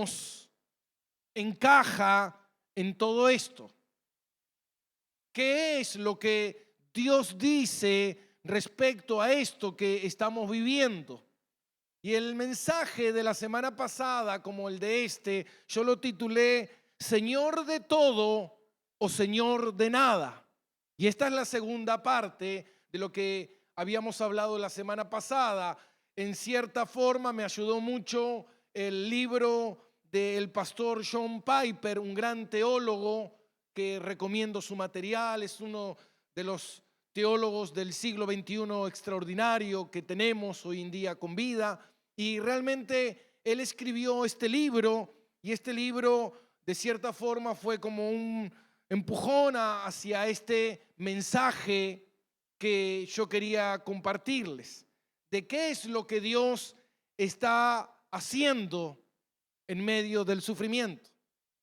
Dios encaja en todo esto? ¿Qué es lo que Dios dice respecto a esto que estamos viviendo? Y el mensaje de la semana pasada, como el de este, yo lo titulé Señor de todo o Señor de nada. Y esta es la segunda parte de lo que habíamos hablado la semana pasada. En cierta forma me ayudó mucho el libro del pastor John Piper, un gran teólogo que recomiendo su material. Es uno de los teólogos del siglo XXI extraordinario que tenemos hoy en día con vida. Y realmente él escribió este libro, y este libro de cierta forma fue como un empujón hacia este mensaje que yo quería compartirles. De qué es lo que Dios está haciendo en medio del sufrimiento.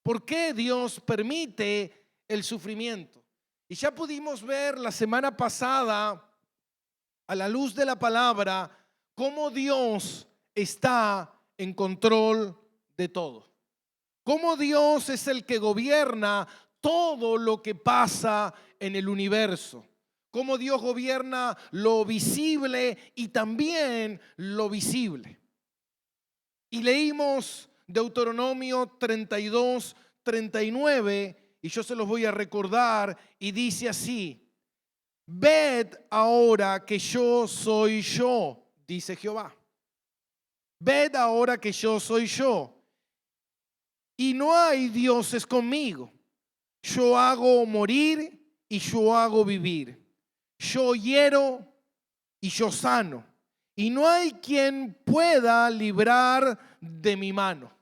¿Por qué Dios permite el sufrimiento? Y ya pudimos ver la semana pasada, a la luz de la palabra, cómo Dios está en control de todo. Cómo Dios es el que gobierna todo lo que pasa en el universo. Cómo Dios gobierna lo visible y también lo visible. Y leímos Deuteronomio 32, 39, y yo se los voy a recordar, y dice así: ved ahora que yo soy yo, dice Jehová. Ved ahora que yo soy yo, y no hay dioses conmigo. Yo hago morir y yo hago vivir. Yo hiero y yo sano. Y no hay quien pueda librar de mi mano.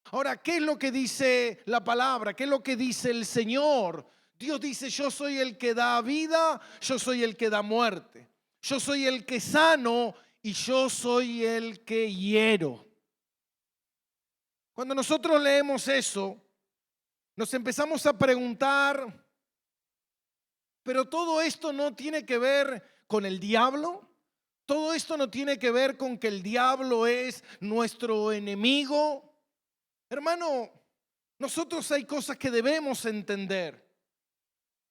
Ahora, ¿qué es lo que dice la palabra? ¿Qué es lo que dice el Señor? Dios dice: yo soy el que da vida, yo soy el que da muerte. Yo soy el que sano y yo soy el que hiero. Cuando nosotros leemos eso, nos empezamos a preguntar, pero todo esto no tiene que ver con el diablo. Todo esto no tiene que ver con que el diablo es nuestro enemigo. Hermano, nosotros hay cosas que debemos entender.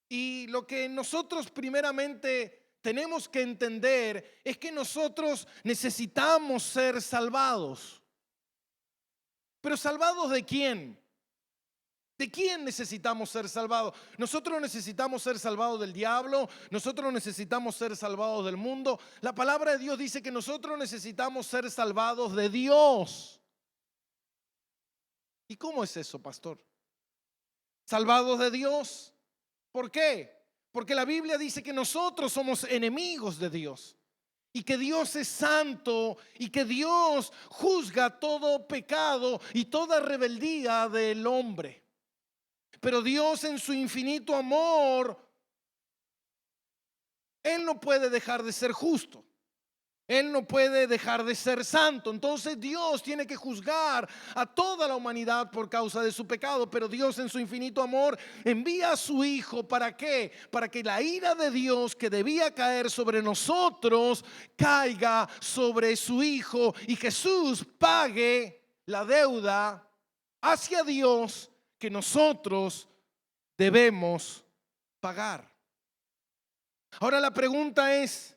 Y lo que nosotros primeramente tenemos que entender es que nosotros necesitamos ser salvados. ¿Pero salvados de quién? ¿De quién necesitamos ser salvados? Nosotros necesitamos ser salvados del diablo, nosotros necesitamos ser salvados del mundo. La palabra de Dios dice que nosotros necesitamos ser salvados de Dios. ¿Y cómo es eso, pastor? ¿Salvados de Dios? ¿Por qué? Porque la Biblia dice que nosotros somos enemigos de Dios. Y que Dios es santo y que Dios juzga todo pecado y toda rebeldía del hombre. Pero Dios, en su infinito amor, Él no puede dejar de ser justo. Él no puede dejar de ser santo. Entonces Dios tiene que juzgar a toda la humanidad por causa de su pecado. Pero Dios, en su infinito amor, envía a su Hijo. ¿Para qué? Para que la ira de Dios que debía caer sobre nosotros caiga sobre su Hijo, y Jesús pague la deuda hacia Dios que nosotros debemos pagar. Ahora la pregunta es: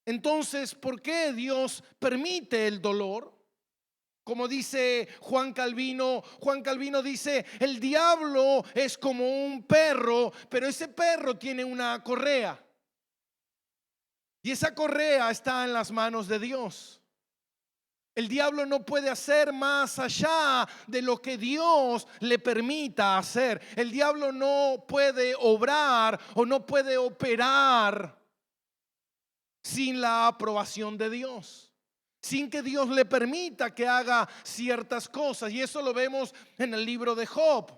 entonces, ¿por qué Dios permite el dolor? Como dice Juan Calvino dice: el diablo es como un perro, pero ese perro tiene una correa. Y esa correa está en las manos de Dios. El diablo no puede hacer más allá de lo que Dios le permita hacer. El diablo no puede obrar o no puede operar sin la aprobación de Dios, sin que Dios le permita que haga ciertas cosas. Y eso lo vemos en el libro de Job.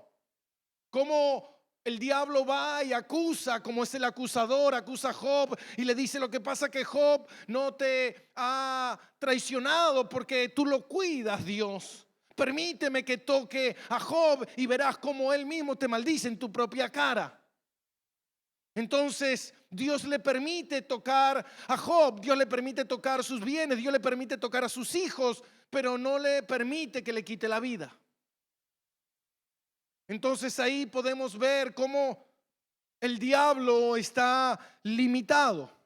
Cómo el diablo va y acusa, como es el acusador, acusa a Job y le dice: lo que pasa que Job no te ha traicionado porque tú lo cuidas, Dios. Permíteme que toque a Job y verás cómo él mismo te maldice en tu propia cara. Entonces Dios le permite tocar a Job, Dios le permite tocar sus bienes, Dios le permite tocar a sus hijos, pero no le permite que le quite la vida. Entonces ahí podemos ver cómo el diablo está limitado.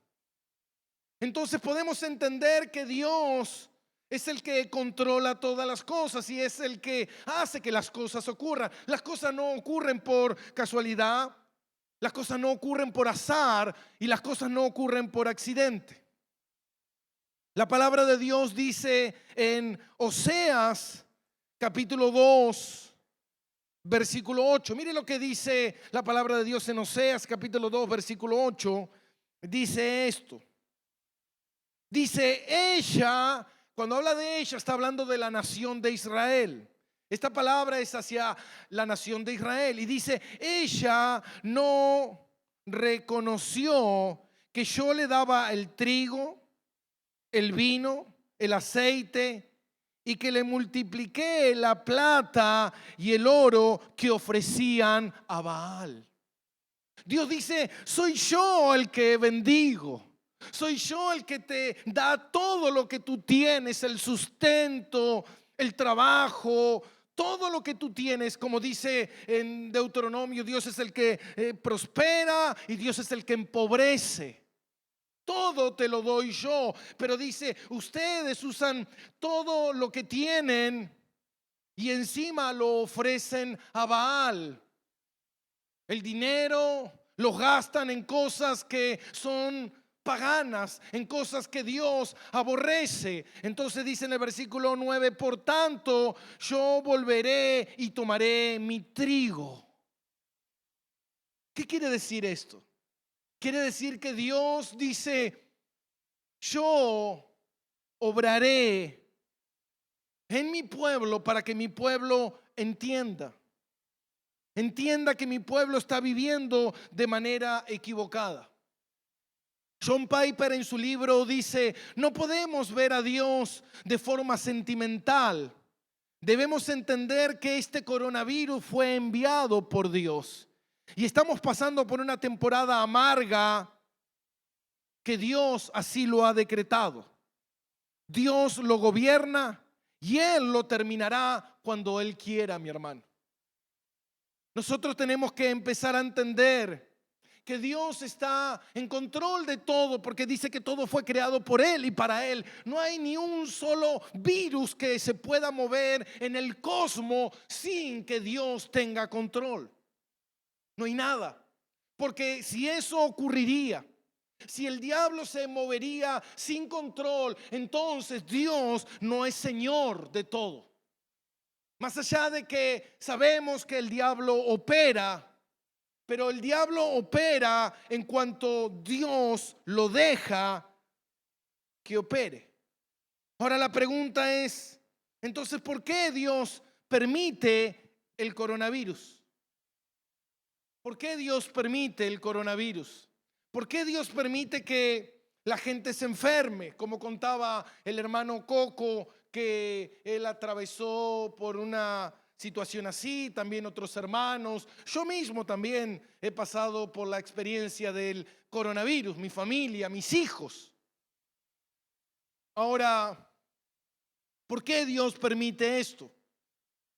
Entonces podemos entender que Dios es el que controla todas las cosas y es el que hace que las cosas ocurran. Las cosas no ocurren por casualidad, las cosas no ocurren por azar y las cosas no ocurren por accidente. La palabra de Dios dice en Oseas capítulo 2, versículo 8. Mire lo que dice la palabra de Dios en Oseas capítulo 2, versículo 8. Dice esto. Dice ella, cuando habla de ella está hablando de la nación de Israel. Esta palabra es hacia la nación de Israel y dice, ella no reconoció que yo le daba el trigo, el vino, el aceite y que le multipliqué la plata y el oro que ofrecían a Baal. Dios dice, soy yo el que bendigo. Soy yo el que te da todo lo que tú tienes, el sustento, el trabajo, todo lo que tú tienes. Como dice en Deuteronomio, Dios es el que prospera y Dios es el que empobrece. Todo te lo doy yo. Pero dice, ustedes usan todo lo que tienen y encima lo ofrecen a Baal. El dinero lo gastan en cosas que son paganas, en cosas que Dios aborrece. Entonces dice en el versículo 9, por tanto yo volveré y tomaré mi trigo. ¿Qué quiere decir esto? Quiere decir que Dios dice, yo obraré en mi pueblo para que mi pueblo entienda que mi pueblo está viviendo de manera equivocada. John Piper en su libro dice, no podemos ver a Dios de forma sentimental. Debemos entender que este coronavirus fue enviado por Dios. Y estamos pasando por una temporada amarga que Dios así lo ha decretado. Dios lo gobierna y Él lo terminará cuando Él quiera, mi hermano. Nosotros tenemos que empezar a entender que Dios está en control de todo, porque dice que todo fue creado por Él y para Él. No hay ni un solo virus que se pueda mover en el cosmos sin que Dios tenga control. No hay nada, porque si eso ocurriría, si el diablo se movería sin control, entonces Dios no es Señor de todo. Más allá de que sabemos que el diablo opera, pero el diablo opera en cuanto Dios lo deja que opere. Ahora la pregunta es, entonces, ¿por qué Dios permite el coronavirus? ¿Por qué Dios permite el coronavirus? ¿Por qué Dios permite que la gente se enferme? Como contaba el hermano Coco, que él atravesó por una situación así, también otros hermanos. Yo mismo también he pasado por la experiencia del coronavirus, mi familia, mis hijos. Ahora, ¿por qué Dios permite esto?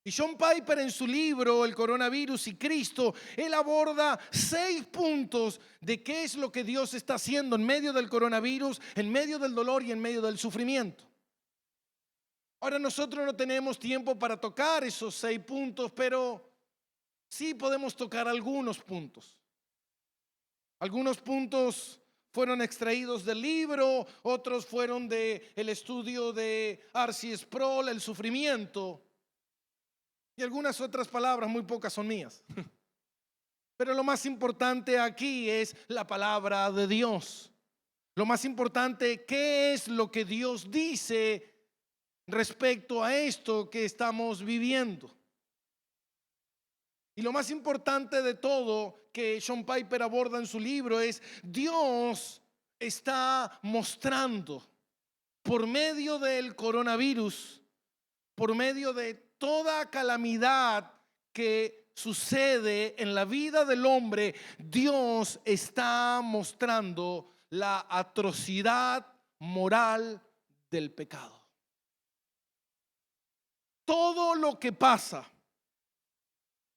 Y John Piper en su libro El coronavirus y Cristo, él aborda 6 puntos de qué es lo que Dios está haciendo en medio del coronavirus, en medio del dolor y en medio del sufrimiento. Ahora nosotros no tenemos tiempo para tocar esos 6 puntos, pero sí podemos tocar algunos puntos. Algunos puntos fueron extraídos del libro, otros fueron del estudio de R.C. Sproul, El sufrimiento. Y algunas otras palabras, muy pocas son mías. Pero lo más importante aquí es la palabra de Dios. Lo más importante, ¿qué es lo que Dios dice respecto a esto que estamos viviendo? Y lo más importante de todo que John Piper aborda en su libro es Dios está mostrando por medio del coronavirus, por medio de toda calamidad que sucede en la vida del hombre, Dios está mostrando la atrocidad moral del pecado. Todo lo que pasa,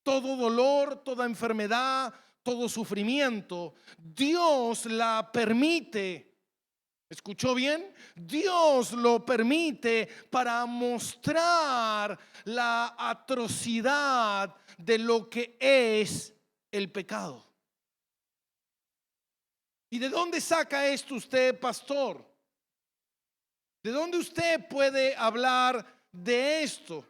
todo dolor, toda enfermedad, todo sufrimiento, Dios la permite. ¿Escuchó bien? Dios lo permite para mostrar la atrocidad de lo que es el pecado. ¿Y de dónde saca esto usted, pastor? ¿De dónde usted puede hablar de esto?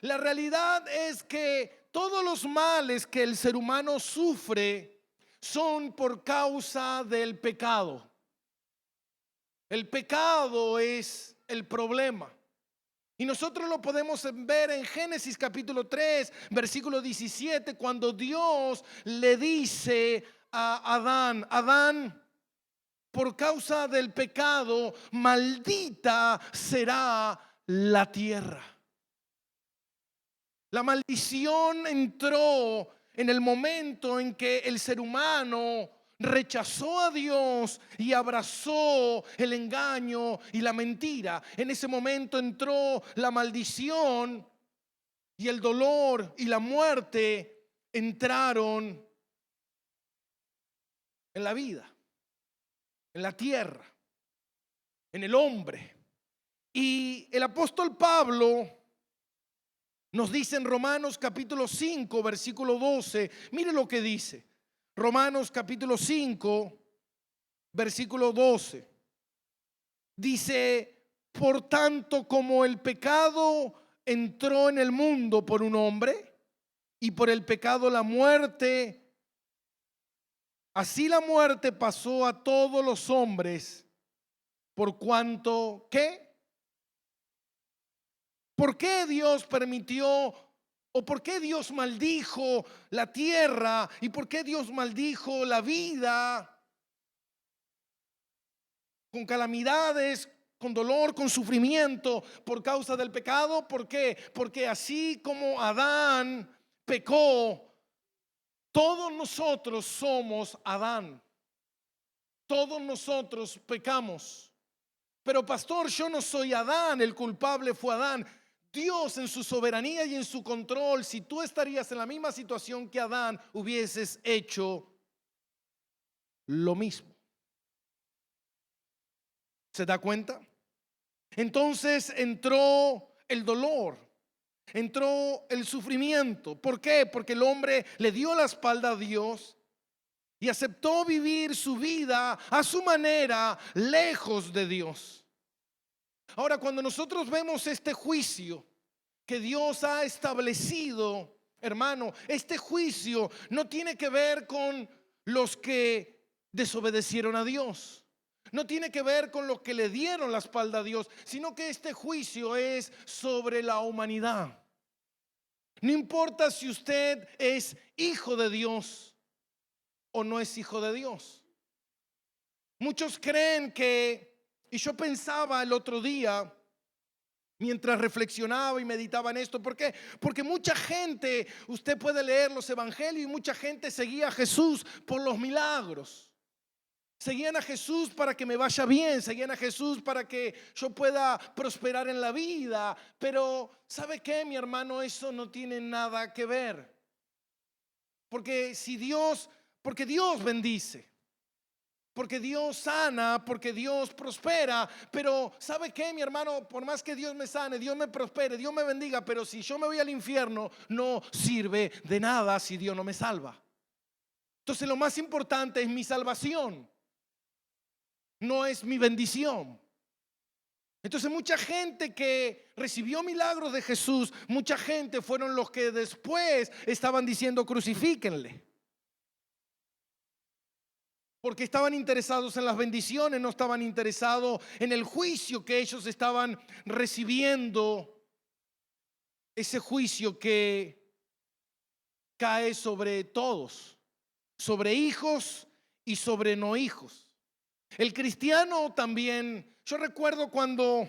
La realidad es que todos los males que el ser humano sufre son por causa del pecado. El pecado es el problema. Y nosotros lo podemos ver en Génesis capítulo 3, versículo 17, cuando Dios le dice a Adán: Adán, por causa del pecado, maldita será la tierra. La maldición entró en el momento en que el ser humano rechazó a Dios y abrazó el engaño y la mentira. En ese momento entró la maldición, y el dolor y la muerte entraron en la vida, en la tierra, en el hombre. Y el apóstol Pablo nos dice en Romanos capítulo 5, versículo 12, mire lo que dice. Romanos capítulo 5, versículo 12. Dice: por tanto, como el pecado entró en el mundo por un hombre, y por el pecado la muerte, así la muerte pasó a todos los hombres, por cuanto, ¿qué? ¿Por qué Dios permitió, o por qué Dios maldijo la tierra, y por qué Dios maldijo la vida con calamidades, con dolor, con sufrimiento por causa del pecado? ¿Por qué? Porque así como Adán pecó, todos nosotros somos Adán. Todos nosotros pecamos. Pero pastor, yo no soy Adán, el culpable fue Adán. Dios, en su soberanía y en su control, si tú estarías en la misma situación que Adán, hubieses hecho lo mismo. ¿Se da cuenta? Entonces entró el dolor, entró el sufrimiento. ¿Por qué? Porque el hombre le dio la espalda a Dios y aceptó vivir su vida a su manera, lejos de Dios. Ahora, cuando nosotros vemos este juicio que Dios ha establecido, hermano, este juicio no tiene que ver con los que desobedecieron a Dios. No tiene que ver con los que le dieron la espalda a Dios, sino que este juicio es sobre la humanidad. No importa si usted es hijo de Dios o no es hijo de Dios. Muchos creen que, y yo pensaba el otro día, mientras reflexionaba y meditaba en esto, ¿por qué? Porque mucha gente, usted puede leer los evangelios, y mucha gente seguía a Jesús por los milagros. Seguían a Jesús para que me vaya bien, seguían a Jesús para que yo pueda prosperar en la vida. Pero ¿sabe qué, mi hermano? Eso no tiene nada que ver. Porque porque Dios bendice, porque Dios sana, porque Dios prospera. Pero ¿sabe qué, mi hermano? Por más que Dios me sane, Dios me prospere, Dios me bendiga, pero si yo me voy al infierno, no sirve de nada si Dios no me salva. Entonces lo más importante es mi salvación, no es mi bendición. Entonces mucha gente que recibió milagros de Jesús, mucha gente fueron los que después estaban diciendo: crucifíquenle. Porque estaban interesados en las bendiciones, no estaban interesados en el juicio que ellos estaban recibiendo. Ese juicio que cae sobre todos, sobre hijos y sobre no hijos. El cristiano también, yo recuerdo cuando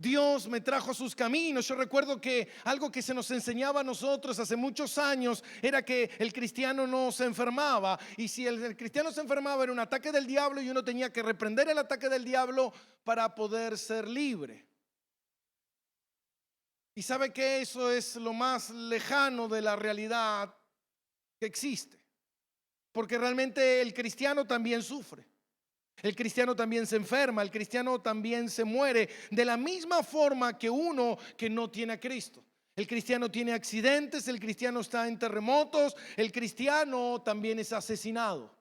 Dios me trajo a sus caminos. Yo recuerdo que algo que se nos enseñaba a nosotros hace muchos años era que el cristiano no se enfermaba. Y si el cristiano se enfermaba era un ataque del diablo y uno tenía que reprender el ataque del diablo para poder ser libre. Y sabe que eso es lo más lejano de la realidad que existe. Porque realmente el cristiano también sufre. El cristiano también se enferma, el cristiano también se muere de la misma forma que uno que no tiene a Cristo. El cristiano tiene accidentes, el cristiano está en terremotos, el cristiano también es asesinado.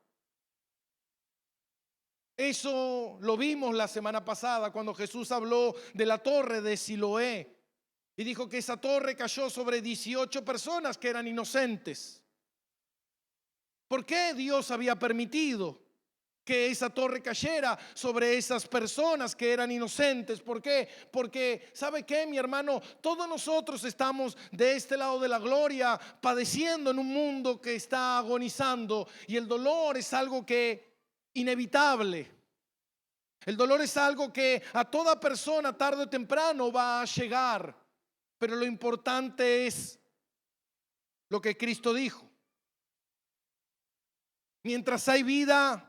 Eso lo vimos la semana pasada cuando Jesús habló de la torre de Siloé y dijo que esa torre cayó sobre 18 personas que eran inocentes. ¿Por qué Dios había permitido que esa torre cayera sobre esas personas que eran inocentes? ¿Por qué? Porque, ¿sabe qué, mi hermano? Todos nosotros estamos de este lado de la gloria padeciendo en un mundo que está agonizando, y el dolor es algo que inevitable. El dolor es algo que a toda persona tarde o temprano va a llegar, pero lo importante es lo que Cristo dijo. Mientras hay vida,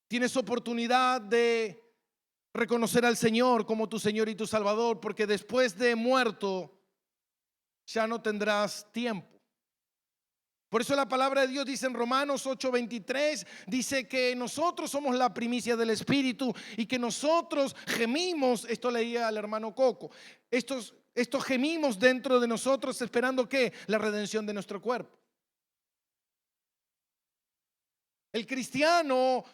tienes oportunidad de reconocer al Señor como tu Señor y tu Salvador, porque después de muerto ya no tendrás tiempo. Por eso la palabra de Dios dice en Romanos 8:23, dice que nosotros somos la primicia del Espíritu y que nosotros gemimos, esto leía el hermano Coco, estos gemimos dentro de nosotros esperando que la redención de nuestro cuerpo. El cristiano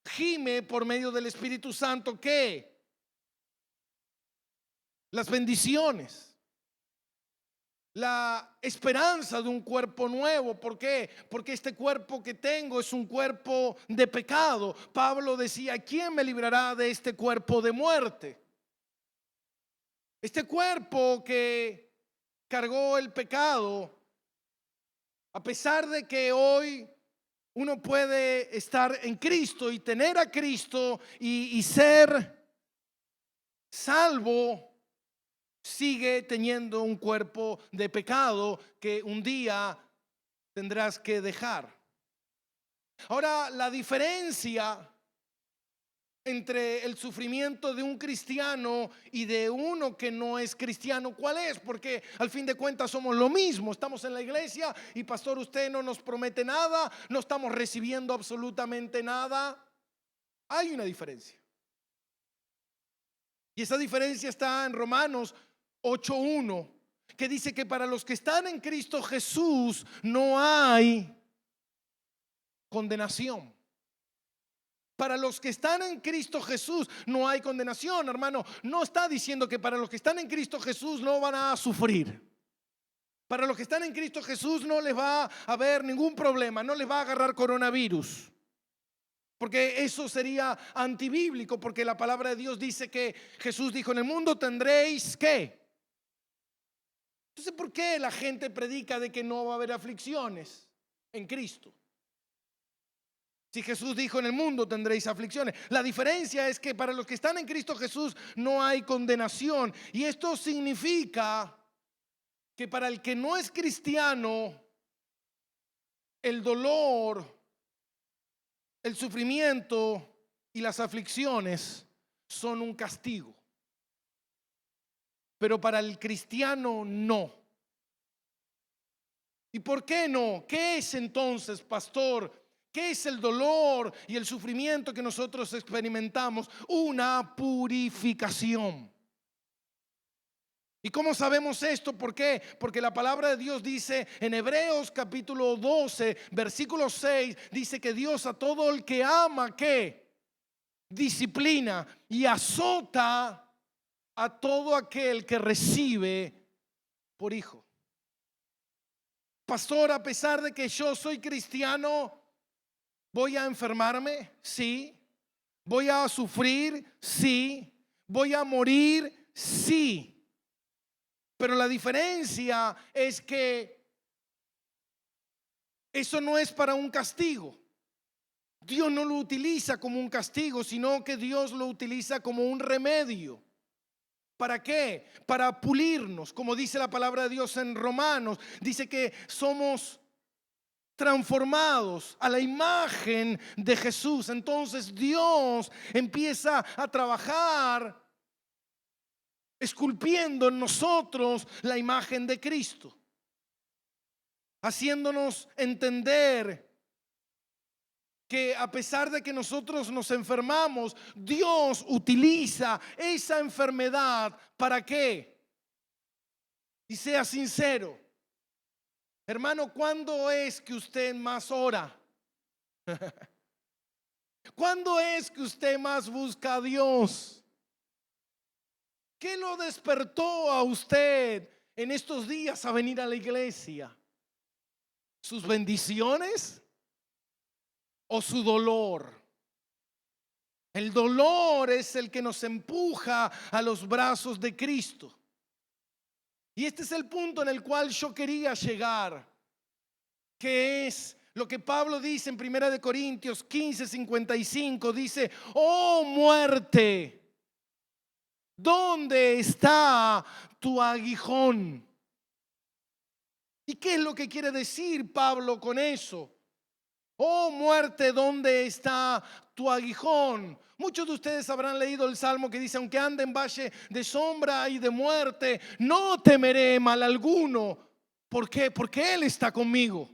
gime por medio del Espíritu Santo que las bendiciones, la esperanza de un cuerpo nuevo. ¿Por qué? Porque este cuerpo que tengo es un cuerpo de pecado. Pablo decía: ¿quién me librará de este cuerpo de muerte? Este cuerpo que cargó el pecado, a pesar de que hoy uno puede estar en Cristo y tener a Cristo y ser salvo, sigue teniendo un cuerpo de pecado que un día tendrás que dejar. Ahora, la diferencia entre el sufrimiento de un cristiano y de uno que no es cristiano, ¿cuál es? Porque al fin de cuentas somos lo mismo. Estamos en la iglesia y pastor, usted no nos promete nada, no estamos recibiendo absolutamente nada. Hay una diferencia. Y esa diferencia está en Romanos 8:1, que dice que para los que están en Cristo Jesús no hay condenación. Para los que están en Cristo Jesús no hay condenación, hermano. No está diciendo que para los que están en Cristo Jesús no van a sufrir. Para los que están en Cristo Jesús no les va a haber ningún problema, no les va a agarrar coronavirus. Porque eso sería antibíblico, porque la palabra de Dios dice que Jesús dijo: en el mundo tendréis ¿qué? Entonces, ¿por qué la gente predica de que no va a haber aflicciones en Cristo? Si Jesús dijo: en el mundo tendréis aflicciones. La diferencia es que para los que están en Cristo Jesús no hay condenación. Y esto significa que para el que no es cristiano, el dolor, el sufrimiento y las aflicciones son un castigo. Pero para el cristiano no. ¿Y por qué no? ¿Qué es entonces, pastor? ¿Qué es el dolor y el sufrimiento que nosotros experimentamos? Una purificación. ¿Y cómo sabemos esto? ¿Por qué? Porque la palabra de Dios dice en Hebreos capítulo 12, versículo 6, dice que Dios a todo el que ama, ¿qué? Disciplina y azota a todo aquel que recibe por hijo. Pastor, a pesar de que yo soy cristiano, ¿voy a enfermarme? Sí. ¿Voy a sufrir? Sí. ¿Voy a morir? Sí. Pero la diferencia es que eso no es para un castigo. Dios no lo utiliza como un castigo, sino que Dios lo utiliza como un remedio. ¿Para qué? Para pulirnos, como dice la palabra de Dios en Romanos. Dice que somos transformados a la imagen de Jesús. Entonces Dios empieza a trabajar esculpiendo en nosotros la imagen de Cristo, haciéndonos entender que a pesar de que nosotros nos enfermamos, Dios utiliza esa enfermedad. ¿Para qué? Y sea sincero, hermano, ¿cuándo es que usted más ora? ¿Cuándo es que usted más busca a Dios? ¿Qué lo despertó a usted en estos días a venir a la iglesia? ¿Sus bendiciones o su dolor? El dolor es el que nos empuja a los brazos de Cristo. Y este es el punto en el cual yo quería llegar, que es lo que Pablo dice en 1 Corintios 15:55. Dice: oh muerte, ¿dónde está tu aguijón? ¿Y qué es lo que quiere decir Pablo con eso? Oh muerte, ¿dónde está tu aguijón? Muchos de ustedes habrán leído el salmo que dice: aunque ande en valle de sombra y de muerte, no temeré mal alguno. ¿Por qué? Porque Él está conmigo.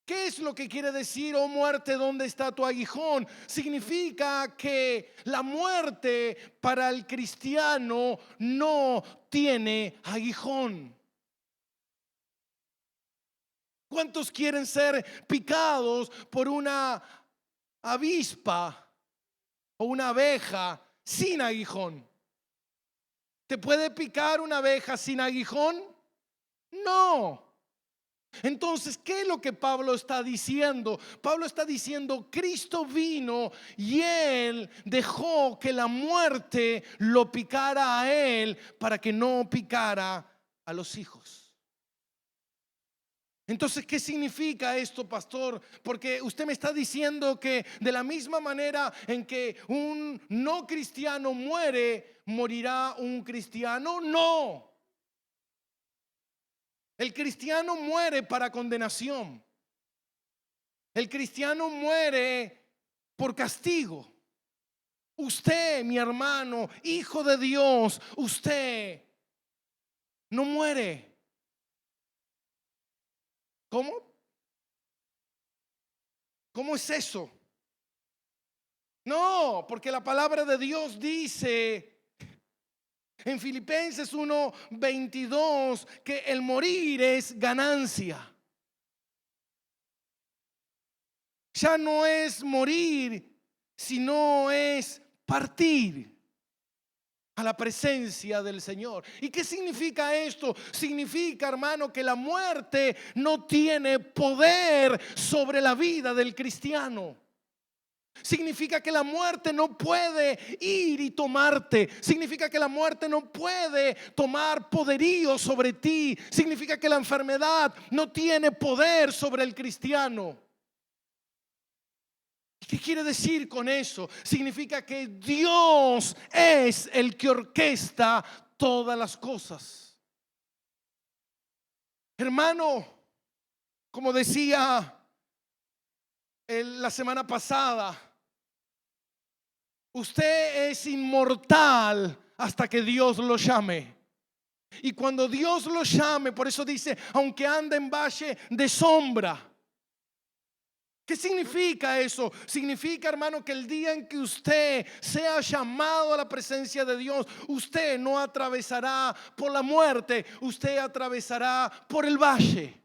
¿Qué es lo que quiere decir, oh muerte, dónde está tu aguijón? Significa que la muerte para el cristiano no tiene aguijón. ¿Cuántos quieren ser picados por una avispa o una abeja sin aguijón? ¿Te puede picar una abeja sin aguijón? No. Entonces, ¿qué es lo que Pablo está diciendo? Pablo está diciendo: Cristo vino y Él dejó que la muerte lo picara a Él para que no picara a los hijos. Entonces, ¿qué significa esto, pastor? Porque usted me está diciendo que de la misma manera en que un no cristiano muere, ¿morirá un cristiano? No. El cristiano muere para condenación. El cristiano muere por castigo. Usted, mi hermano, hijo de Dios, usted no muere. ¿Cómo? ¿Cómo es eso? No, porque la palabra de Dios dice en Filipenses 1:22 que el morir es ganancia. Ya no es morir, sino es partir a la presencia del Señor. ¿Y qué significa esto? Significa, hermano, que la muerte no tiene poder sobre la vida del cristiano. Significa que la muerte no puede ir y tomarte. Significa que la muerte no puede tomar poderío sobre ti. Significa que la enfermedad no tiene poder sobre el cristiano. ¿Qué quiere decir con eso? Significa que Dios es el que orquesta todas las cosas. Hermano, como decía la semana pasada, usted es inmortal hasta que Dios lo llame. Y cuando Dios lo llame, por eso dice: aunque ande en valle de sombra. ¿Qué significa eso? Significa, hermano, que el día en que usted sea llamado a la presencia de Dios, usted no atravesará por la muerte, usted atravesará por el valle.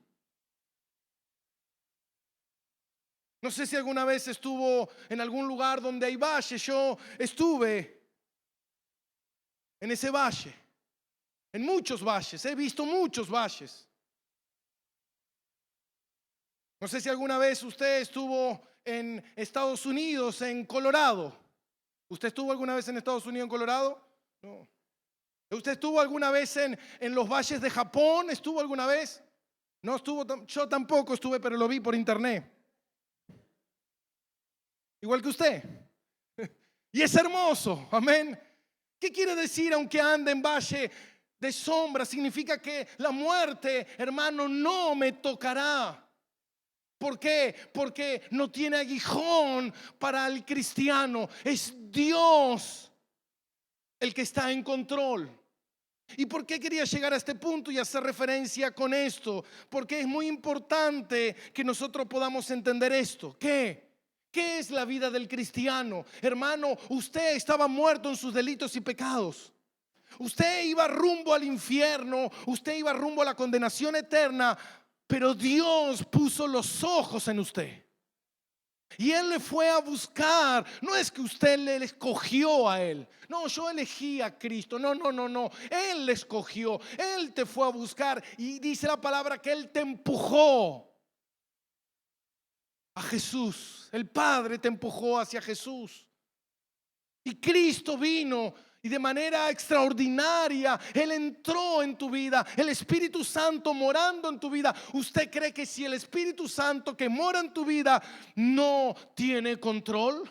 No sé si alguna vez estuvo en algún lugar donde hay valle. Yo estuve en ese valle, en muchos valles, he visto muchos valles. No sé si alguna vez usted estuvo en Estados Unidos, en Colorado. ¿Usted estuvo alguna vez en Estados Unidos, en Colorado? No. ¿Usted estuvo alguna vez en los valles de Japón? ¿Estuvo alguna vez? No estuvo, yo tampoco estuve, pero lo vi por internet. Igual que usted. Y es hermoso, amén. ¿Qué quiere decir aunque ande en valle de sombra? Significa que la muerte, hermano, no me tocará. ¿Por qué? Porque no tiene aguijón para el cristiano. Es Dios el que está en control. ¿Y por qué quería llegar a este punto y hacer referencia con esto? Porque es muy importante que nosotros podamos entender esto. ¿Qué es la vida del cristiano? Hermano, usted estaba muerto en sus delitos y pecados. Usted iba rumbo al infierno, usted iba rumbo a la condenación eterna, pero Dios puso los ojos en usted. Y Él le fue a buscar. No es que usted le escogió a Él. No, yo elegí a Cristo. No, no, no, no. Él le escogió. Él te fue a buscar. Y dice la palabra que Él te empujó a Jesús. El Padre te empujó hacia Jesús. Y Cristo vino y de manera extraordinaria Él entró en tu vida. El Espíritu Santo morando en tu vida. ¿Usted cree que si el Espíritu Santo que mora en tu vida no tiene control?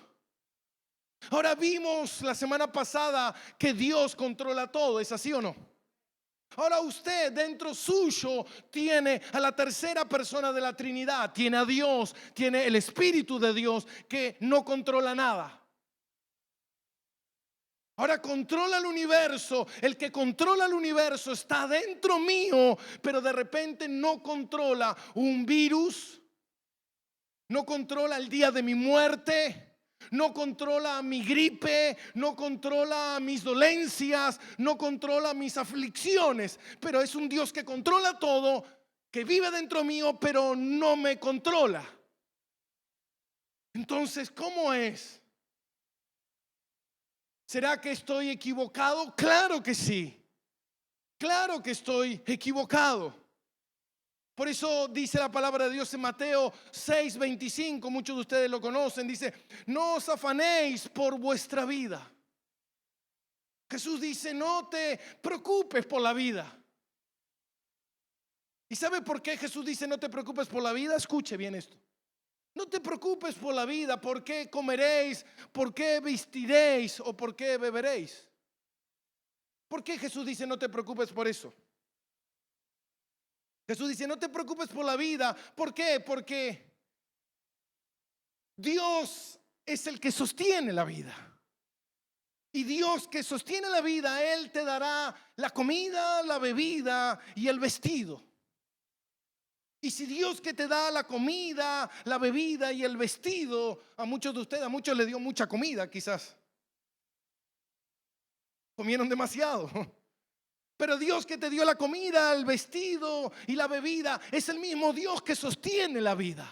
Ahora vimos la semana pasada que Dios controla todo. ¿Es así o no? Ahora usted dentro suyo tiene a la tercera persona de la Trinidad. Tiene a Dios, tiene el Espíritu de Dios que no controla nada. Ahora controla el universo. El que controla el universo está dentro mío, pero de repente no controla un virus, no controla el día de mi muerte, no controla mi gripe, no controla mis dolencias, no controla mis aflicciones, pero es un Dios que controla todo, que vive dentro mío, pero no me controla. Entonces, ¿cómo es? ¿Será que estoy equivocado? Claro que sí. Claro que estoy equivocado. Por eso dice la palabra de Dios en Mateo 6:25. Muchos de ustedes lo conocen. Dice: no os afanéis por vuestra vida. Jesús dice: no te preocupes por la vida. ¿Y sabe por qué Jesús dice no te preocupes por la vida? Escuche bien esto. No te preocupes por la vida, por qué comeréis, por qué vestiréis o por qué beberéis. ¿Por qué Jesús dice no te preocupes por eso? Jesús dice no te preocupes por la vida. ¿Por qué? Porque Dios es el que sostiene la vida. Y Dios que sostiene la vida, Él te dará la comida, la bebida y el vestido. Y si Dios que te da la comida, la bebida y el vestido, a muchos de ustedes, a muchos les dio mucha comida quizás. Comieron demasiado. Pero Dios que te dio la comida, el vestido y la bebida es el mismo Dios que sostiene la vida.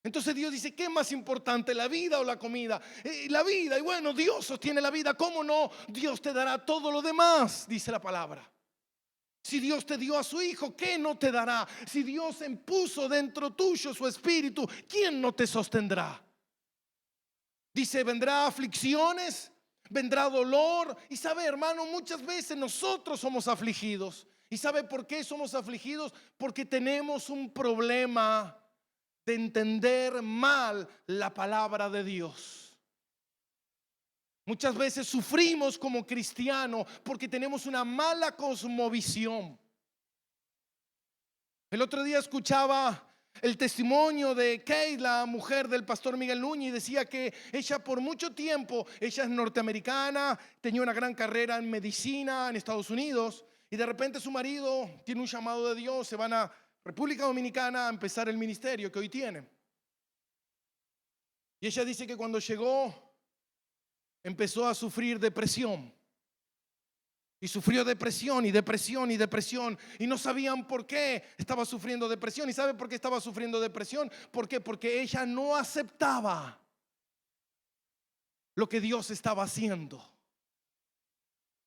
Entonces Dios dice: ¿qué es más importante, la vida o la comida? La vida. Y bueno, Dios sostiene la vida. ¿Cómo no? Dios te dará todo lo demás, dice la palabra. Si Dios te dio a su Hijo, ¿qué no te dará? Si Dios puso dentro tuyo su Espíritu, ¿quién no te sostendrá? Dice: vendrá aflicciones, vendrá dolor. Y sabe, hermano, muchas veces nosotros somos afligidos. ¿Y sabe por qué somos afligidos? Porque tenemos un problema de entender mal la palabra de Dios. Muchas veces sufrimos como cristianos porque tenemos una mala cosmovisión. El otro día escuchaba el testimonio de Kate, la mujer del pastor Miguel Núñez, y decía que ella por mucho tiempo, ella es norteamericana, tenía una gran carrera en medicina en Estados Unidos, y de repente su marido tiene un llamado de Dios, se van a República Dominicana a empezar el ministerio que hoy tiene. Y ella dice que cuando llegó empezó a sufrir depresión. Y sufrió depresión y depresión y depresión. Y no sabían por qué estaba sufriendo depresión. ¿Y sabe por qué estaba sufriendo depresión? ¿Por qué? Porque ella no aceptaba lo que Dios estaba haciendo.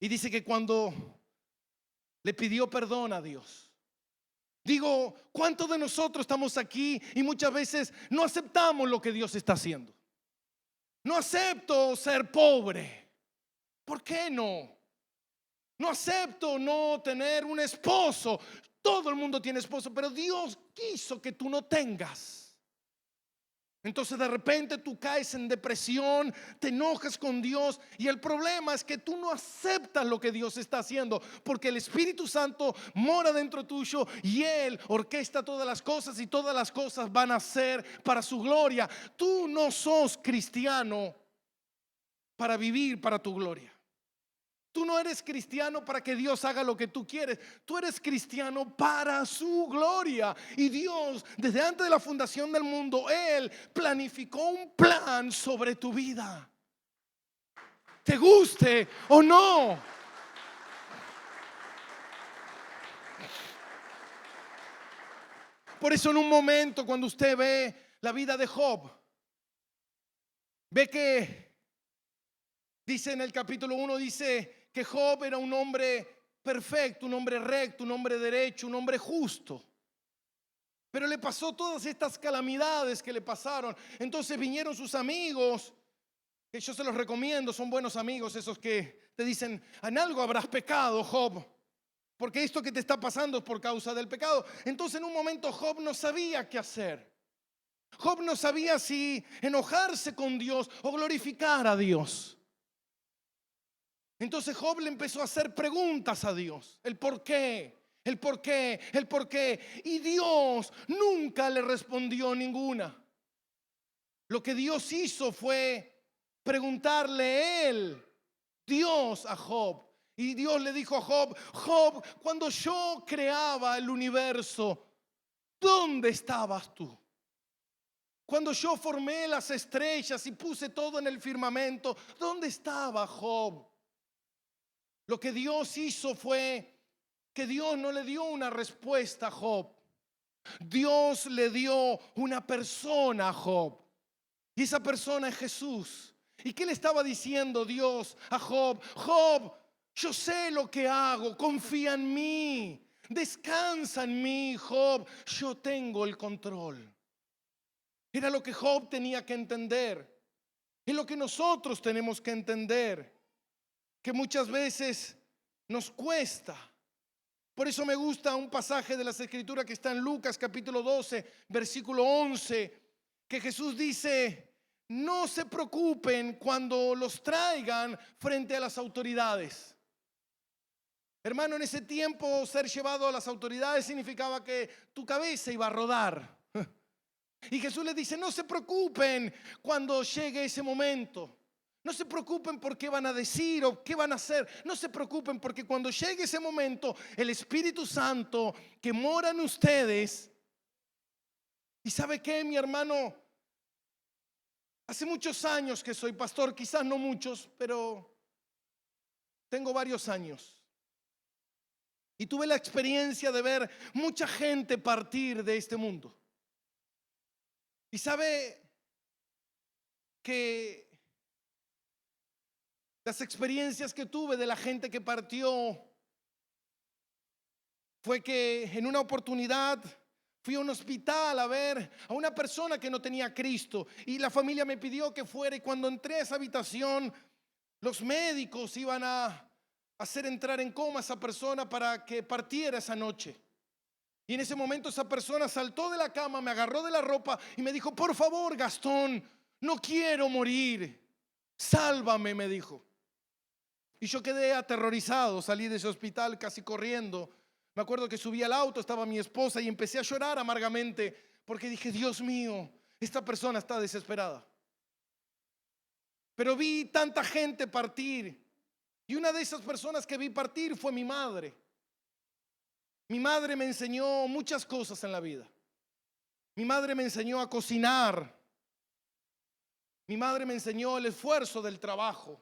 Y dice que cuando le pidió perdón a Dios, digo, ¿cuántos de nosotros estamos aquí y muchas veces no aceptamos lo que Dios está haciendo? No acepto ser pobre. ¿Por qué no? No acepto no tener un esposo. Todo el mundo tiene esposo, pero Dios quiso que tú no tengas. Entonces de repente tú caes en depresión, te enojas con Dios y el problema es que tú no aceptas lo que Dios está haciendo porque el Espíritu Santo mora dentro tuyo y Él orquesta todas las cosas y todas las cosas van a ser para su gloria. Tú no sos cristiano para vivir para tu gloria. Tú no eres cristiano para que Dios haga lo que tú quieres. Tú eres cristiano para su gloria. Y Dios, desde antes de la fundación del mundo, Él planificó un plan sobre tu vida. Te guste o no. Por eso en un momento cuando usted ve la vida de Job, ve que dice en el capítulo 1, dice que Job era un hombre perfecto, un hombre recto, un hombre derecho, un hombre justo. Pero le pasó todas estas calamidades que le pasaron. Entonces vinieron sus amigos, que yo se los recomiendo, son buenos amigos esos que te dicen, en algo habrás pecado, Job, porque esto que te está pasando es por causa del pecado. Entonces en un momento Job no sabía qué hacer. Job no sabía si enojarse con Dios o glorificar a Dios. Entonces Job le empezó a hacer preguntas a Dios, el por qué. El por qué, el por qué. Y Dios nunca le respondió ninguna. Lo que Dios hizo fue preguntarle él, Dios, a Job. Y Dios le dijo a Job, Job, cuando yo creaba el universo, ¿dónde estabas tú? Cuando yo formé las estrellas y puse todo en el firmamento, ¿dónde estaba Job? Lo que Dios hizo fue que Dios no le dio una respuesta a Job. Dios le dio una persona a Job. Y esa persona es Jesús. ¿Y qué le estaba diciendo Dios a Job? Job, yo sé lo que hago, confía en mí, descansa en mí, Job, yo tengo el control. Era lo que Job tenía que entender. Es lo que nosotros tenemos que entender, que muchas veces nos cuesta. Por eso me gusta un pasaje de las Escrituras que está en Lucas capítulo 12, versículo 11, que Jesús dice, no se preocupen cuando los traigan frente a las autoridades. Hermano, en ese tiempo ser llevado a las autoridades significaba que tu cabeza iba a rodar. Y Jesús les dice, no se preocupen cuando llegue ese momento. No se preocupen por qué van a decir o qué van a hacer. No se preocupen porque cuando llegue ese momento, el Espíritu Santo que mora en ustedes. ¿Y sabe qué, mi hermano? Hace muchos años que soy pastor, quizás no muchos, pero tengo varios años. Y tuve la experiencia de ver mucha gente partir de este mundo. Y sabe que las experiencias que tuve de la gente que partió fue que en una oportunidad fui a un hospital a ver a una persona que no tenía a Cristo y la familia me pidió que fuera, y cuando entré a esa habitación los médicos iban a hacer entrar en coma a esa persona para que partiera esa noche. Y en ese momento esa persona saltó de la cama, me agarró de la ropa y me dijo, por favor, Gastón, no quiero morir, sálvame, me dijo. Y yo quedé aterrorizado, salí de ese hospital casi corriendo. Me acuerdo que subí al auto, estaba mi esposa y empecé a llorar amargamente porque dije, Dios mío, esta persona está desesperada. Pero vi tanta gente partir y una de esas personas que vi partir fue mi madre. Mi madre me enseñó muchas cosas en la vida. Mi madre me enseñó a cocinar. Mi madre me enseñó el esfuerzo del trabajo.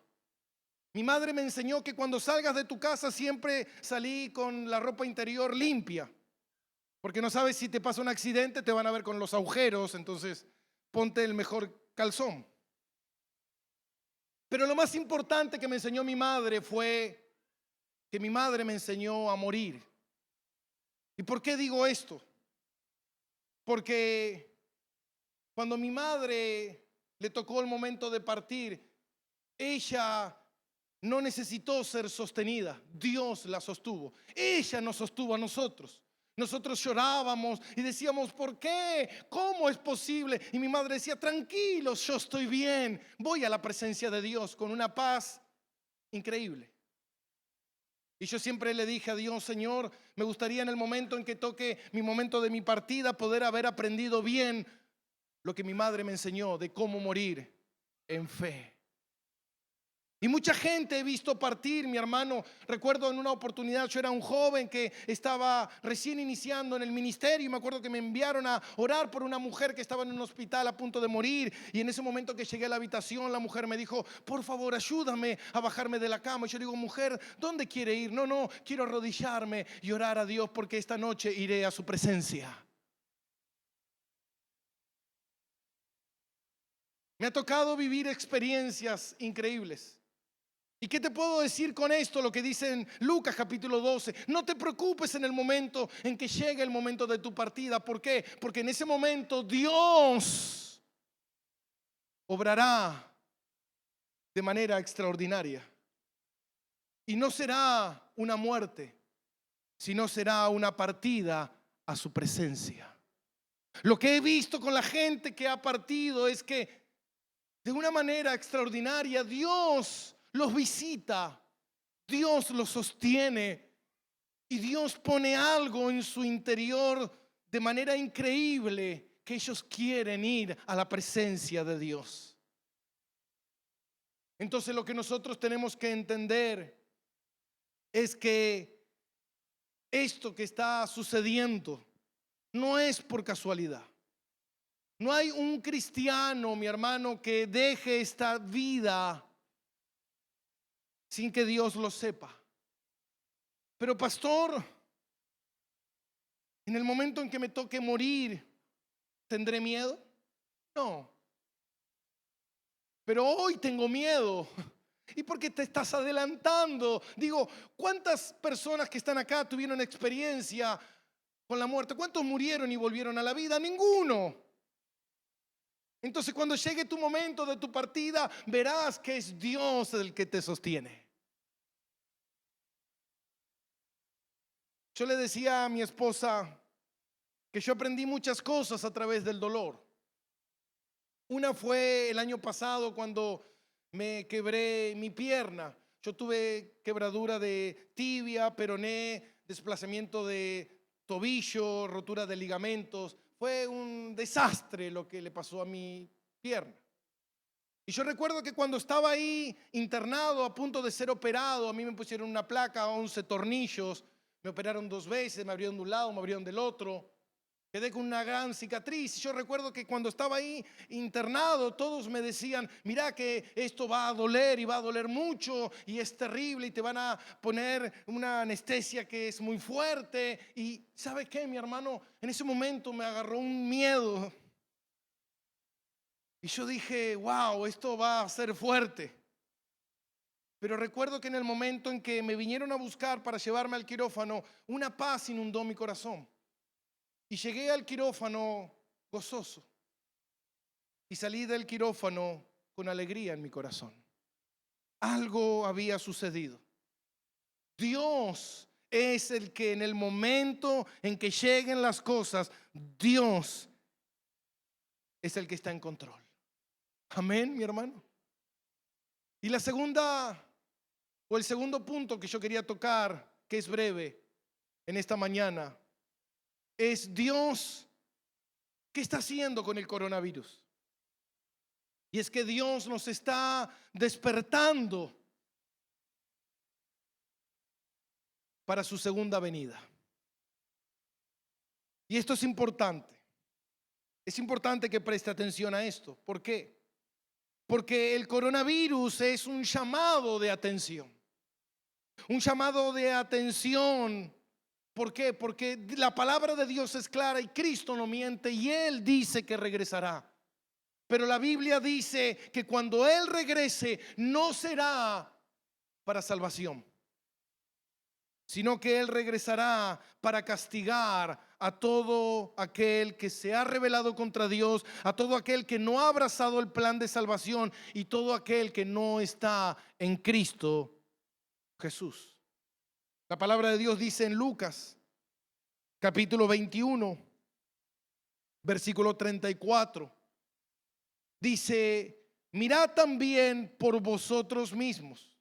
Mi madre me enseñó que cuando salgas de tu casa siempre salí con la ropa interior limpia, porque no sabes si te pasa un accidente, te van a ver con los agujeros, entonces ponte el mejor calzón. Pero lo más importante que me enseñó mi madre fue que mi madre me enseñó a morir. ¿Y por qué digo esto? Porque cuando mi madre le tocó el momento de partir, ella no necesitó ser sostenida, Dios la sostuvo. Ella nos sostuvo a nosotros. Nosotros llorábamos y decíamos, ¿por qué? ¿Cómo es posible? Y mi madre decía, tranquilos, yo estoy bien. Voy a la presencia de Dios con una paz increíble. Y yo siempre le dije a Dios, Señor, me gustaría en el momento en que toque mi momento de mi partida poder haber aprendido bien lo que mi madre me enseñó de cómo morir en fe. Y mucha gente he visto partir, mi hermano. Recuerdo en una oportunidad, yo era un joven que estaba recién iniciando en el ministerio y me acuerdo que me enviaron a orar por una mujer que estaba en un hospital a punto de morir. Y en ese momento que llegué a la habitación, la mujer me dijo, por favor, ayúdame a bajarme de la cama. Y yo digo, mujer, ¿dónde quiere ir? No, quiero arrodillarme y orar a Dios porque esta noche iré a su presencia. Me ha tocado vivir experiencias increíbles. ¿Y qué te puedo decir con esto? Lo que dice en Lucas capítulo 12. No te preocupes en el momento en que llegue el momento de tu partida. ¿Por qué? Porque en ese momento Dios obrará de manera extraordinaria. Y no será una muerte, sino será una partida a su presencia. Lo que he visto con la gente que ha partido es que de una manera extraordinaria Dios los visita. Dios los sostiene y Dios pone algo en su interior de manera increíble que ellos quieren ir a la presencia de Dios. Entonces lo que nosotros tenemos que entender es que esto que está sucediendo no es por casualidad. No hay un cristiano, mi hermano, que deje esta vida sin que Dios lo sepa. Pero pastor, en el momento en que me toque morir, ¿tendré miedo? No. Pero hoy tengo miedo. ¿Y por qué te estás adelantando? Digo, ¿cuántas personas que están acá tuvieron experiencia con la muerte? ¿Cuántos murieron y volvieron a la vida? Ninguno. Entonces cuando llegue tu momento de tu partida, verás que es Dios el que te sostiene. Yo le decía a mi esposa que yo aprendí muchas cosas a través del dolor. Una fue el año pasado cuando me quebré mi pierna. Yo tuve quebradura de tibia, peroné, desplazamiento de tobillo, rotura de ligamentos. Fue un desastre lo que le pasó a mi pierna. Y yo recuerdo que cuando estaba ahí internado a punto de ser operado, a mí me pusieron una placa, 11 tornillos, me operaron 2 veces, me abrieron de un lado, me abrieron del otro. Quedé con una gran cicatriz. Yo recuerdo que cuando estaba ahí internado, todos me decían, mira que esto va a doler y va a doler mucho y es terrible y te van a poner una anestesia que es muy fuerte. Y ¿sabe qué, mi hermano? En ese momento me agarró un miedo. Y yo dije, wow, esto va a ser fuerte. Pero recuerdo que en el momento en que me vinieron a buscar para llevarme al quirófano, una paz inundó mi corazón. Y llegué al quirófano gozoso. Y salí del quirófano con alegría en mi corazón. Algo había sucedido. Dios es el que en el momento en que lleguen las cosas, Dios es el que está en control. Amén, mi hermano. Y la segunda o el segundo punto que yo quería tocar, que es breve en esta mañana, es Dios. ¿Qué está haciendo con el coronavirus? Y es que Dios nos está despertando para su segunda venida. Y esto es importante. Es importante que preste atención a esto. ¿Por qué? Porque el coronavirus es un llamado de atención. Un llamado de atención. ¿Por qué? Porque la palabra de Dios es clara y Cristo no miente y Él dice que regresará. Pero la Biblia dice que cuando Él regrese no será para salvación, sino que Él regresará para castigar a todo aquel que se ha rebelado contra Dios, a todo aquel que no ha abrazado el plan de salvación y todo aquel que no está en Cristo Jesús. La palabra de Dios dice en Lucas capítulo 21, versículo 34. Dice: mirad también por vosotros mismos,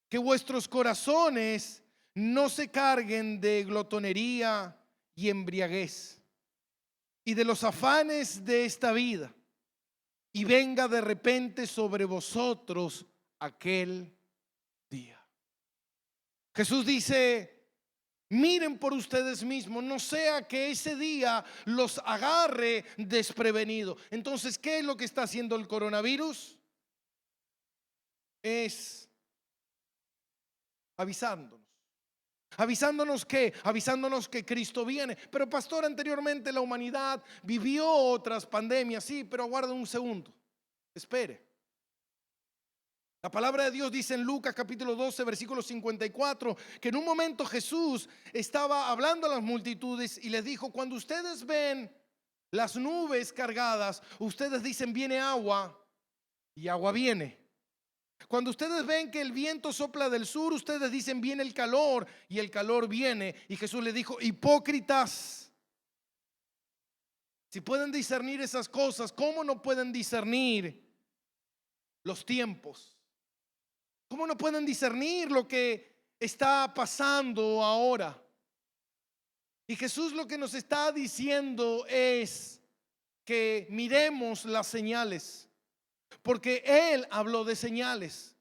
que vuestros corazones no se carguen de glotonería y embriaguez y de los afanes de esta vida, y venga de repente sobre vosotros aquel día. Jesús dice: miren por ustedes mismos, no sea que ese día los agarre desprevenido. Entonces, ¿qué es lo que está haciendo el coronavirus? Es avisándonos. Avisándonos que Cristo viene. Pero pastor, anteriormente la humanidad vivió otras pandemias, sí, pero aguarda un segundo, espere. La palabra de Dios dice en Lucas capítulo 12 versículo 54 que en un momento Jesús estaba hablando a las multitudes y les dijo: cuando ustedes ven las nubes cargadas, ustedes dicen viene agua, y agua viene. Cuando ustedes ven que el viento sopla del sur, ustedes dicen viene el calor, y el calor viene. Y Jesús les dijo: hipócritas, si pueden discernir esas cosas, ¿cómo no pueden discernir los tiempos? ¿Cómo no pueden discernir lo que está pasando ahora? Y Jesús lo que nos está diciendo es que miremos las señales, porque Él habló de señales.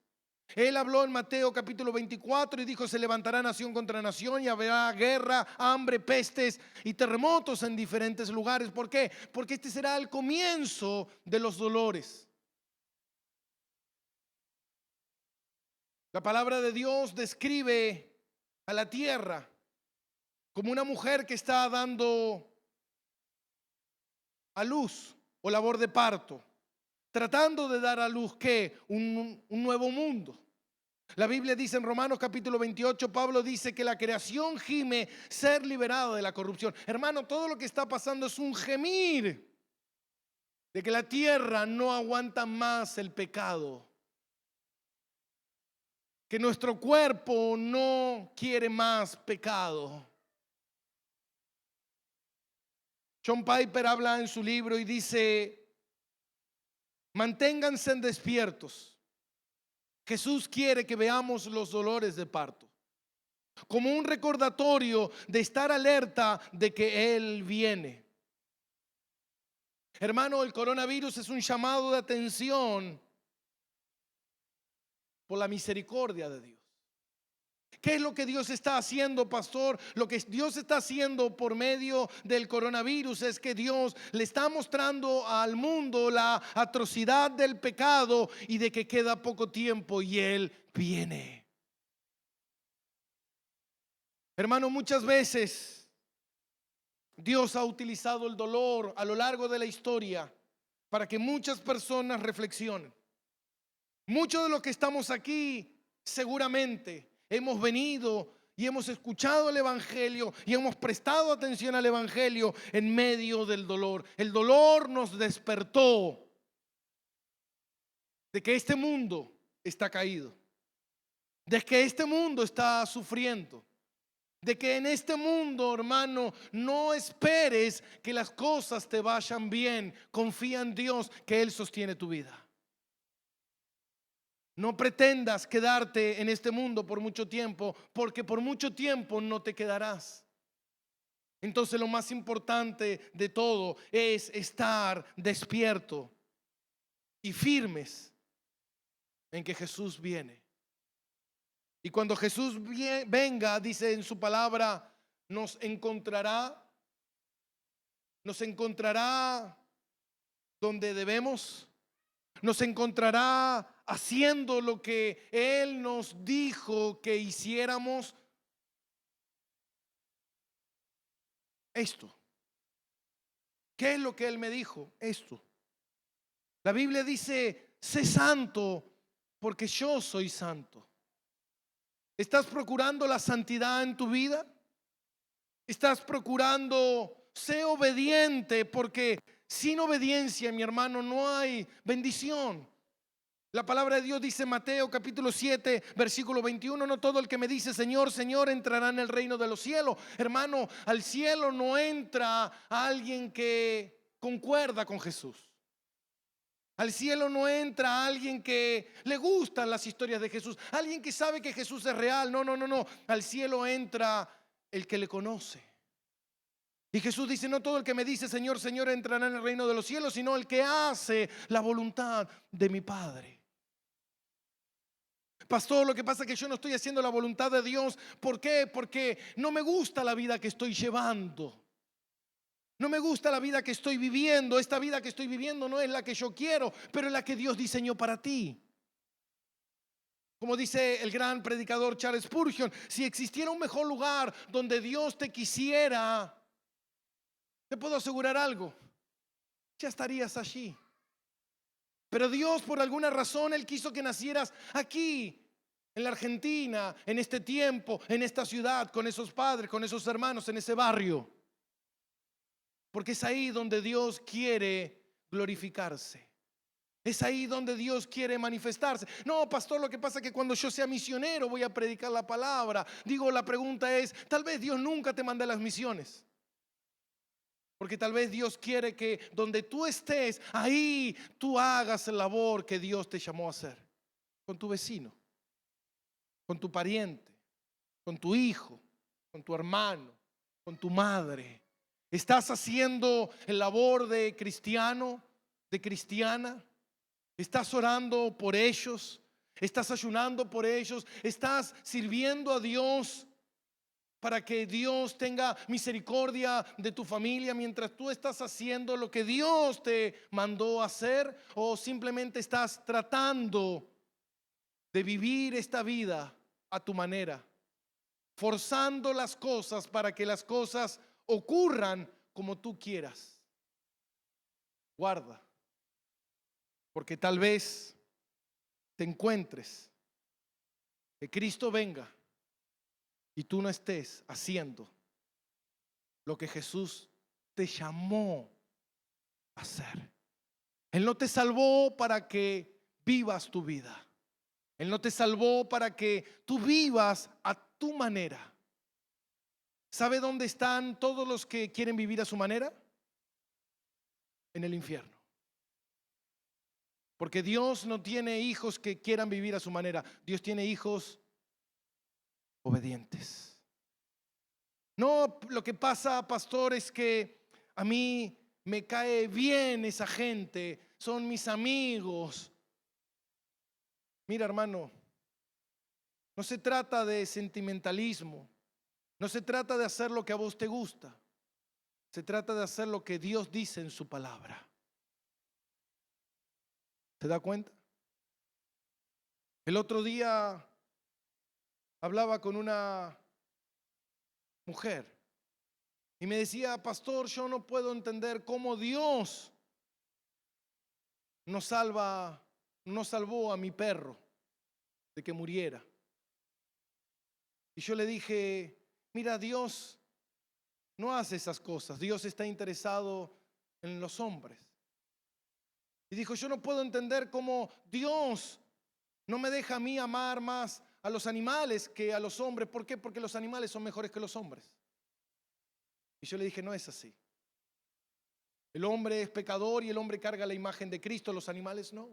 Él habló en Mateo capítulo 24 y dijo: se levantará nación contra nación y habrá guerra, hambre, pestes y terremotos en diferentes lugares. ¿Por qué? Porque este será el comienzo de los dolores. La palabra de Dios describe a la tierra como una mujer que está dando a luz o labor de parto, tratando de dar a luz que un nuevo mundo. La Biblia dice en Romanos capítulo 28, Pablo dice que la creación gime ser liberada de la corrupción. Hermano, todo lo que está pasando es un gemir de que la tierra no aguanta más el pecado, que nuestro cuerpo no quiere más pecado. John Piper habla en su libro y dice: manténganse despiertos. Jesús quiere que veamos los dolores de parto como un recordatorio de estar alerta de que Él viene. Hermano, el coronavirus es un llamado de atención por la misericordia de Dios. ¿Qué es lo que Dios está haciendo, pastor? Lo que Dios está haciendo por medio del coronavirus es que Dios le está mostrando al mundo la atrocidad del pecado y de que queda poco tiempo y Él viene. Hermano, muchas veces Dios ha utilizado el dolor a lo largo de la historia para que muchas personas reflexionen. Muchos de los que estamos aquí seguramente hemos venido y hemos escuchado el evangelio y hemos prestado atención al evangelio en medio del dolor. El dolor nos despertó de que este mundo está caído, de que este mundo está sufriendo, de que en este mundo, hermano, no esperes que las cosas te vayan bien. Confía en Dios, que Él sostiene tu vida. No pretendas quedarte en este mundo por mucho tiempo, porque por mucho tiempo no te quedarás. Entonces lo más importante de todo es estar despierto y firmes en que Jesús viene. Y cuando Jesús venga, dice en su palabra, nos encontrará donde debemos, nos encontrará haciendo lo que Él nos dijo que hiciéramos. Esto. ¿Qué es lo que Él me dijo? Esto. La Biblia dice: sé santo porque yo soy santo. ¿Estás procurando la santidad en tu vida? ¿Estás procurando ser obediente? Porque sin obediencia, mi hermano, no hay bendición. La palabra de Dios dice en Mateo capítulo 7, versículo 21, no todo el que me dice Señor, Señor entrará en el reino de los cielos. Hermano, al cielo no entra alguien que concuerda con Jesús. Al cielo no entra alguien que le gustan las historias de Jesús, alguien que sabe que Jesús es real. No, no, no, no. Al cielo entra el que le conoce. Y Jesús dice, no todo el que me dice Señor, Señor entrará en el reino de los cielos, sino el que hace la voluntad de mi Padre. Pastor, lo que pasa es que yo no estoy haciendo la voluntad de Dios. ¿Por qué? Porque no me gusta la vida que estoy llevando. No me gusta la vida que estoy viviendo. Esta vida que estoy viviendo no es la que yo quiero, pero es la que Dios diseñó para ti. Como dice el gran predicador Charles Spurgeon, si existiera un mejor lugar donde Dios te quisiera, te puedo asegurar algo, ya estarías allí. Pero Dios, por alguna razón, Él quiso que nacieras aquí, en la Argentina, en este tiempo, en esta ciudad, con esos padres, con esos hermanos, en ese barrio. Porque es ahí donde Dios quiere glorificarse. Es ahí donde Dios quiere manifestarse. No, pastor, lo que pasa es que cuando yo sea misionero voy a predicar la palabra. Digo, la pregunta es, tal vez Dios nunca te mande a las misiones. Porque tal vez Dios quiere que donde tú estés, ahí tú hagas la labor que Dios te llamó a hacer. Con tu vecino, con tu pariente, con tu hijo, con tu hermano, con tu madre. ¿Estás haciendo el labor de cristiano, de cristiana? ¿Estás orando por ellos? ¿Estás ayunando por ellos? ¿Estás sirviendo a Dios para que Dios tenga misericordia de tu familia mientras tú estás haciendo lo que Dios te mandó a hacer? ¿O simplemente estás tratando de vivir esta vida a tu manera, forzando las cosas para que las cosas ocurran como tú quieras? Guarda, porque tal vez te encuentres que Cristo venga y tú no estés haciendo lo que Jesús te llamó a hacer. Él no te salvó para que vivas tu vida. Él no te salvó para que tú vivas a tu manera. ¿Sabe dónde están todos los que quieren vivir a su manera? En el infierno. Porque Dios no tiene hijos que quieran vivir a su manera. Dios tiene hijos obedientes. No, lo que pasa, pastor, es que a mí me cae bien esa gente, son mis amigos. Mira, hermano, no se trata de sentimentalismo, no se trata de hacer lo que a vos te gusta, se trata de hacer lo que Dios dice en su palabra. ¿Se da cuenta? El otro día hablaba con una mujer y me decía, pastor, yo no puedo entender cómo Dios no salvó a mi perro de que muriera. Y yo le dije, mira, Dios no hace esas cosas. Dios está interesado en los hombres. Y dijo, yo no puedo entender cómo Dios no me deja a mí amar más a los animales que a los hombres. ¿Por qué? Porque los animales son mejores que los hombres. Y yo le dije, no es así. El hombre es pecador y el hombre carga la imagen de Cristo, los animales no.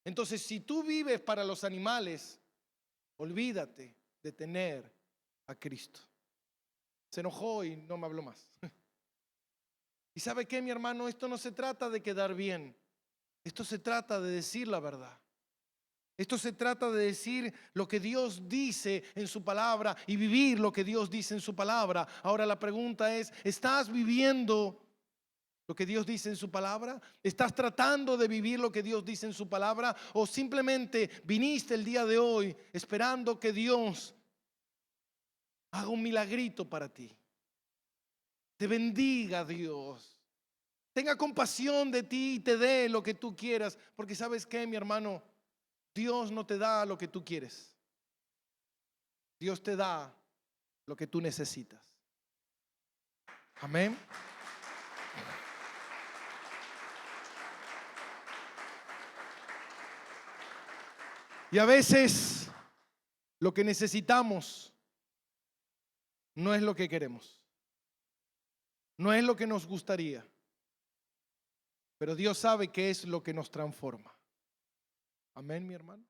Entonces, si tú vives para los animales, olvídate de tener a Cristo. Se enojó y no me habló más. ¿Y sabe qué, mi hermano? Esto no se trata de quedar bien. Esto se trata de decir la verdad. Esto se trata de decir lo que Dios dice en su palabra y vivir lo que Dios dice en su palabra. Ahora la pregunta es, ¿estás viviendo lo que Dios dice en su palabra? ¿Estás tratando de vivir lo que Dios dice en su palabra? ¿O simplemente viniste el día de hoy esperando que Dios haga un milagrito para ti? Te bendiga Dios. Tenga compasión de ti y te dé lo que tú quieras. Porque ¿sabes qué, mi hermano? Dios no te da lo que tú quieres. Dios te da lo que tú necesitas. Amén. Y a veces lo que necesitamos no es lo que queremos, no es lo que nos gustaría, pero Dios sabe qué es lo que nos transforma. Amén, mi hermano.